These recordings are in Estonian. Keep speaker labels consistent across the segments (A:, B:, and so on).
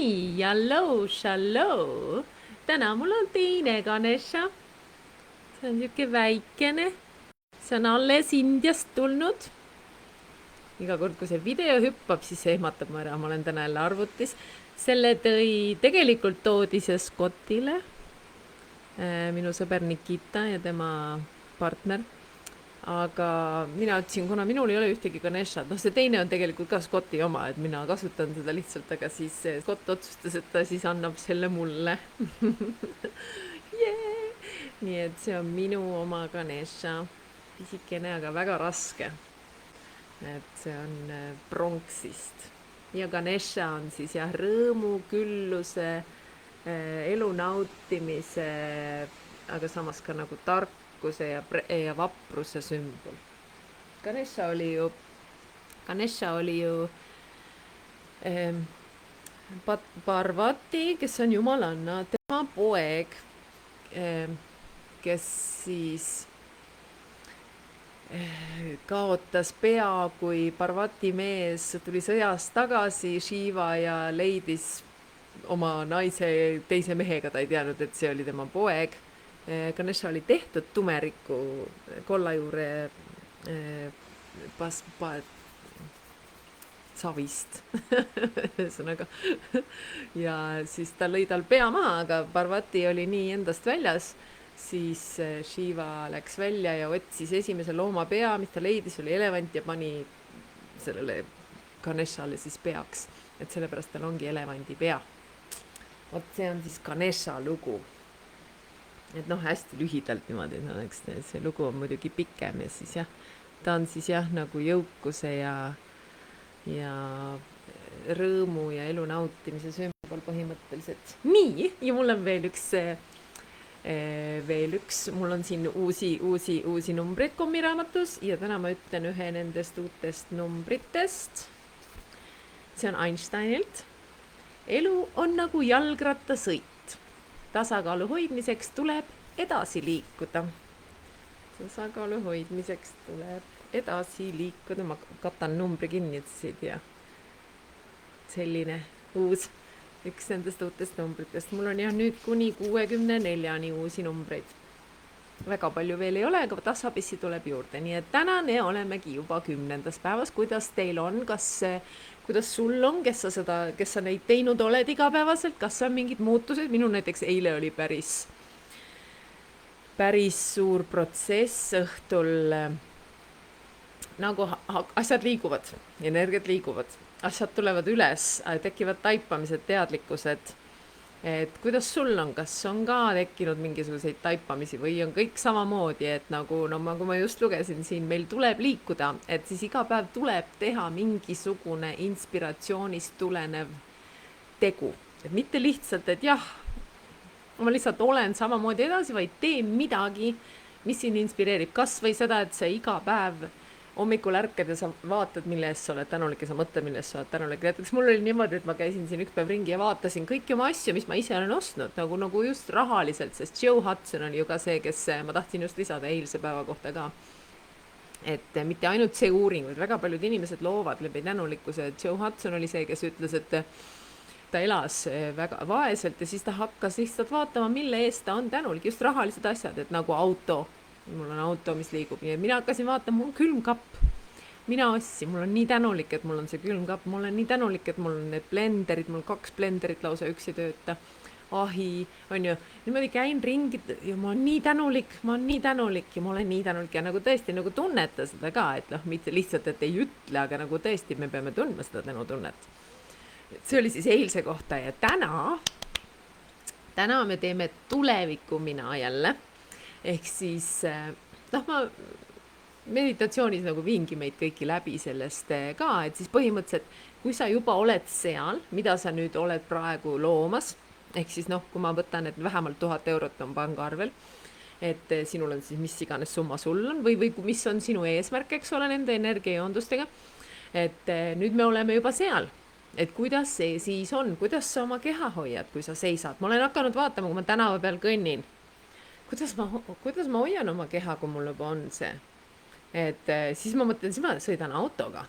A: nii, jaloo, šaloo. Täna mul on teine Ganesha. See on niisugune väikene. See on alles Indiast tulnud. Iga kord, kui see video hüppab, siis see ehmatab mu ära. Ma olen täna jälle arvutis. Selle tegelikult toodi see Scottile. Minu sõber Nikita ja tema partner. Aga mina ütlesin, kuna minul ei ole ühtegi Ganeshat, see teine on tegelikult ka Scotti oma, et mina kasutan seda lihtsalt, aga siis Scott otsustas, et ta siis annab selle mulle. Yeah! Nii et see on minu oma Ganesha, pisikene, aga väga raske. Et see on pronksist. Ja Ganesha on siis rõõmu, külluse, elu nautimise, aga samas ka nagu tarkuse ja vapruse sümbol. Ganesha oli ju Parvati, kes on jumalanna, tema poeg, kes siis kaotas pea, kui Parvati mees tuli sõjast tagasi, Shiva, ja leidis oma naise teise mehega, ta ei teadnud, et see oli tema poeg. Ganesha oli tehtud tumeriku kollajuure savist. Ühesõnaga. Ja siis ta lõi tal pea maha, aga Parvati oli nii endast väljas, siis Shiva läks välja ja otsis esimese looma pea, mis ta leidis, oli elevant, ja pani sellele Ganeshale siis peaks. Et sellepärast tal ongi elevandi pea. Vot see on siis Ganesha lugu. Et hästi lühidalt niimoodi, eks see lugu on muidugi pikem ja siis ta on siis nagu jõukuse ja rõõmu ja elu nautimise sümbol põhimõtteliselt. Nii, ja mul on veel üks, mul on siin uusi numbreid kommiraamatus ja täna ma ütlen ühe nendest uutest numbritest. See on Einsteinilt. Elu on nagu jalgrattasõit. Tasakaalu hoidmiseks tuleb edasi liikuda. Tasakaalu hoidmiseks tuleb edasi liikuda. Ma katan numbri kinni, et siis ei tea. Selline üks nendest uutest numbritest. Mul on nüüd kuni 64 uusi numbreid. Väga palju veel ei ole, aga tasapisi tuleb juurde. Nii et täna me olemegi juba 10. päevas. Kuidas teil on? Kuidas sul on, kes sa neid teinud oled igapäevaselt? Kas on mingid muutused? Minul näiteks eile oli päris suur protsess õhtul. Nagu asjad liiguvad, energiat liiguvad. Asjad tulevad üles, tekivad taipamised, teadlikkused. Et kuidas sul on? Kas on ka tekkinud mingisuguseid taipamisi või on kõik samamoodi, et nagu ma just lugesin siin, meil tuleb liikuda, et siis iga päev tuleb teha mingisugune inspiratsioonist tulenev tegu. Et mitte lihtsalt, et ma lihtsalt olen samamoodi edasi, vaid teen midagi, mis sind inspireerib. Kas või seda, et sa iga päev hommikul ärkad ja sa vaatad, mille eest sa oled tänulik ja sa mõtled, mille eest sa oled tänulik. Näiteks mul oli niimoodi, et ma käisin siin üks päev ringi ja vaatasin kõiki oma asju, mis ma ise olen ostnud, nagu just rahaliselt, sest Joe Hudson oli ju ka see, kes ma tahtsin just lisada eilse päeva kohta ka. Et mitte ainult see uuring, vaid väga paljud inimesed loovad läbi tänulikkuse. Joe Hudson oli see, kes ütles, et ta elas väga vaeselt ja siis ta hakkas lihtsalt vaatama, mille eest ta on tänulik, just rahalised asjad, et nagu auto. Mul on auto, mis liigub, ja mina hakkasin vaatama, mul on külmkapp. Mina ostsin, mul on nii tänulik, et mul on see külmkapp, mul on nii tänulik, et mul on need blenderid, mul 2 blenderit lausa, üks ei tööta, ahi, on ju, niimoodi käin ringi ja ma olen nii tänulik ja ma olen nii tänulik ja nagu tõesti nagu tunneta seda ka, et mitte lihtsalt, et ei ütle, aga nagu tõesti me peame tundma seda tänutunnet. See oli siis eilse kohta ja täna me teeme tuleviku mina jälle. Ehk siis, ma meditatsioonis nagu viingi meid kõiki läbi sellest ka, et siis põhimõtteliselt, kui sa juba oled seal, mida sa nüüd oled praegu loomas, ehk siis kui ma võtan, et vähemalt 1000 eurot on pangaarvel, et sinul on siis mis iganes summa sul on, või mis on sinu eesmärk, eks ole, nende energiajoondustega, et nüüd me oleme juba seal. Et kuidas see siis on, kuidas sa oma keha hoiad, kui sa seisad. Ma olen hakanud vaatama, kui ma tänava peal kõnnin. Kuidas ma hoian oma keha, kui mul juba on see? Et siis ma mõtlen, siis ma sõidan autoga.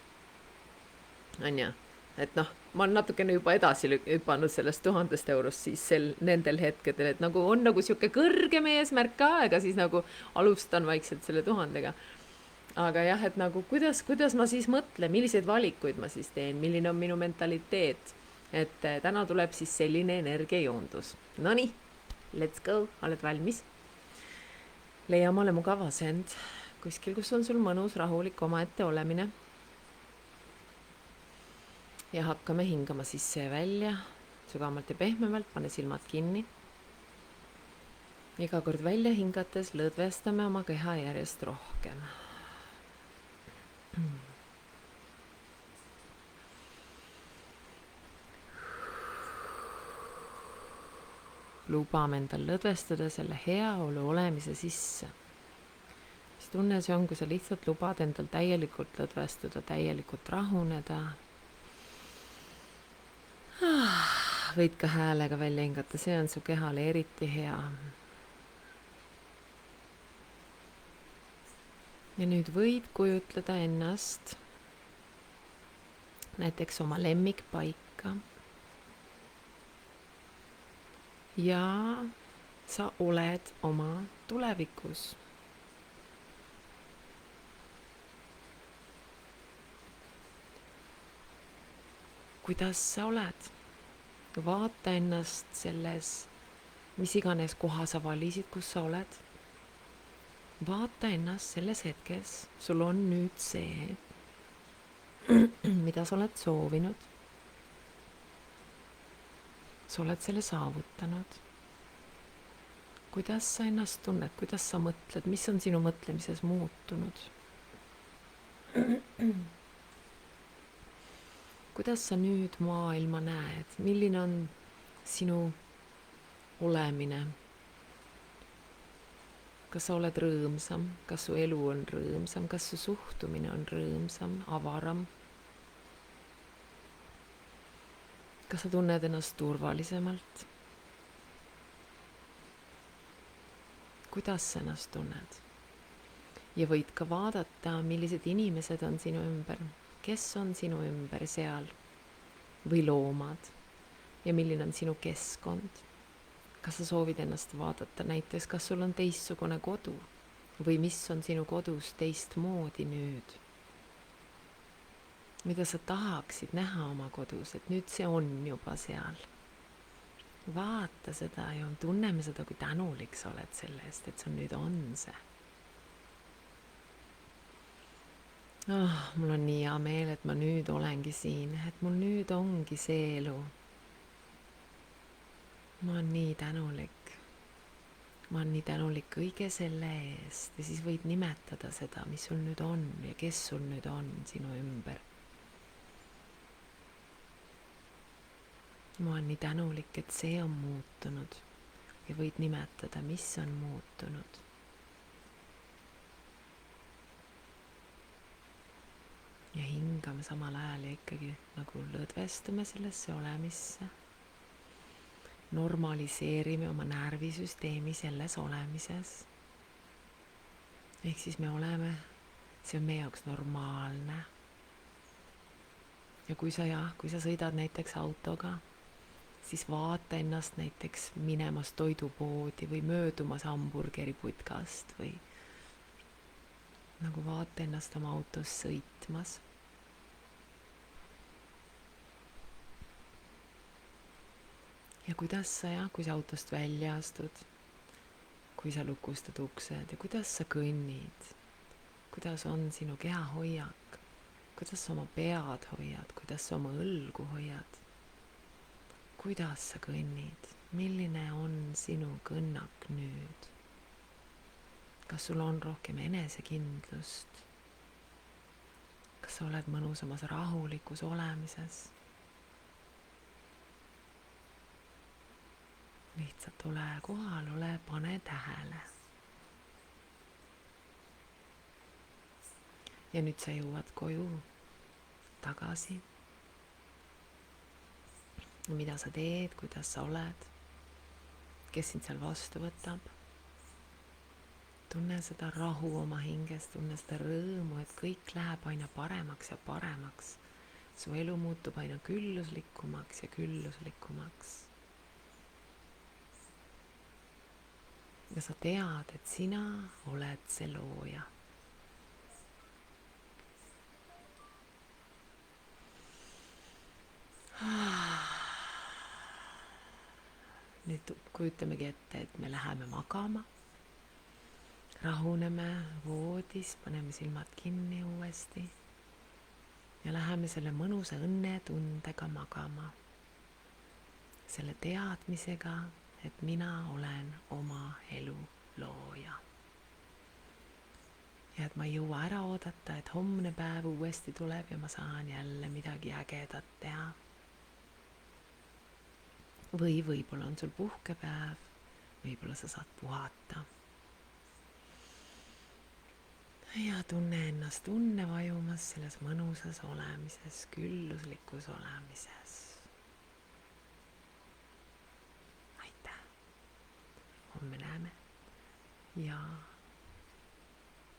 A: On ju? et noh, ma olen natukene juba edasi hüpanud sellest 1000 eurost siis nendel hetkedel, et nagu on nagu sihuke kõrgem eesmärk ka, ega siis nagu alustan vaikselt selle 1000-ga. aga jah, et nagu kuidas ma siis mõtlen, milliseid valikuid ma siis teen, milline on minu mentaliteet, et täna tuleb siis selline energiajoondus. Nonii, let's go, oled valmis? leia omale mugav asend kuskil, kus on sul mõnus rahulik omaette olemine. ja hakkame hingama sisse ja välja, sügavamalt ja pehmemalt, pane silmad kinni. iga kord välja hingates lõdvestame oma keha järjest rohkem. lubame endal lõdvestada selle heaolu olemise sisse. mis tunne see on, kui sa lihtsalt lubad endal täielikult lõdvestuda, täielikult rahuneda. võid ka häälega välja hingata, see on su kehale eriti hea. ja nüüd võid kujutleda ennast näiteks oma lemmikpaika. ja sa oled oma tulevikus. kuidas sa oled? vaata ennast selles, mis iganes koha sa valisid, kus sa oled. vaata ennast selles hetkes, sul on nüüd see, mida sa oled soovinud. sa oled selle saavutanud. kuidas sa ennast tunned, kuidas sa mõtled, mis on sinu mõtlemises muutunud? kuidas sa nüüd maailma näed, milline on sinu olemine? kas sa oled rõõmsam, kas su elu on rõõmsam, kas su suhtumine on rõõmsam, avaram? kas sa tunned ennast turvalisemalt? kuidas sa ennast tunned? ja võid ka vaadata, millised inimesed on sinu ümber, kes on sinu ümber seal või loomad ja milline on sinu keskkond. kas sa soovid ennast vaadata näiteks, kas sul on teistsugune kodu või mis on sinu kodus teistmoodi nüüd? mida sa tahaksid näha oma kodus, et nüüd see on juba seal. vaata seda ja tunneme seda, kui tänulik sa oled selle eest, et sul nüüd on see. mul on nii hea meel, et ma nüüd olengi siin, et mul nüüd ongi see elu. ma olen nii tänulik. ma olen nii tänulik kõige selle eest ja siis võid nimetada seda, mis sul nüüd on ja kes sul nüüd on sinu ümber. ma olen nii tänulik, et see on muutunud ja võid nimetada, mis on muutunud. ja hingame samal ajal ja ikkagi nagu lõdvestume sellesse olemisse. normaliseerime oma närvisüsteemi selles olemises. ehk siis me oleme, see on meie jaoks normaalne. ja kui sa sõidad näiteks autoga, siis vaata ennast näiteks minemas toidupoodi või möödumas hamburgeriputkast või nagu vaata ennast oma autos sõitmas. ja kuidas sa kui sa autost välja astud, kui sa lukustad uksed ja kuidas sa kõnnid, kuidas on sinu kehahoiak, kuidas sa oma pead hoiad, kuidas sa oma õlgu hoiad, kuidas sa kõnnid, milline on sinu kõnnak nüüd, kas sul on rohkem enesekindlust, kas sa oled mõnusamas rahulikus olemises. lihtsalt ole kohal, pane tähele. ja nüüd sa jõuad koju tagasi. mida sa teed, kuidas sa oled, kes sind seal vastu võtab. tunne seda rahu oma hinges, tunne seda rõõmu, et kõik läheb aina paremaks ja paremaks. su elu muutub aina külluslikumaks ja külluslikumaks. ja sa tead, et sina oled see looja. Nüüd kujutamegi ette, et me läheme magama, rahuneme voodis, paneme silmad kinni uuesti ja läheme selle mõnusa õnnetundega magama. selle teadmisega, et mina olen oma elu looja. ja et ma ei jõua ära oodata, et homne päev uuesti tuleb ja ma saan jälle midagi ägedat teha. või võib-olla on sul puhkepäev, võib-olla sa saad puhata. ja tunne ennast unne vajumas selles mõnusas olemises, külluslikus olemises. aitäh! homme näeme ja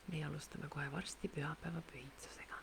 A: me alustame kohe varsti pühapäeva pühitsusega.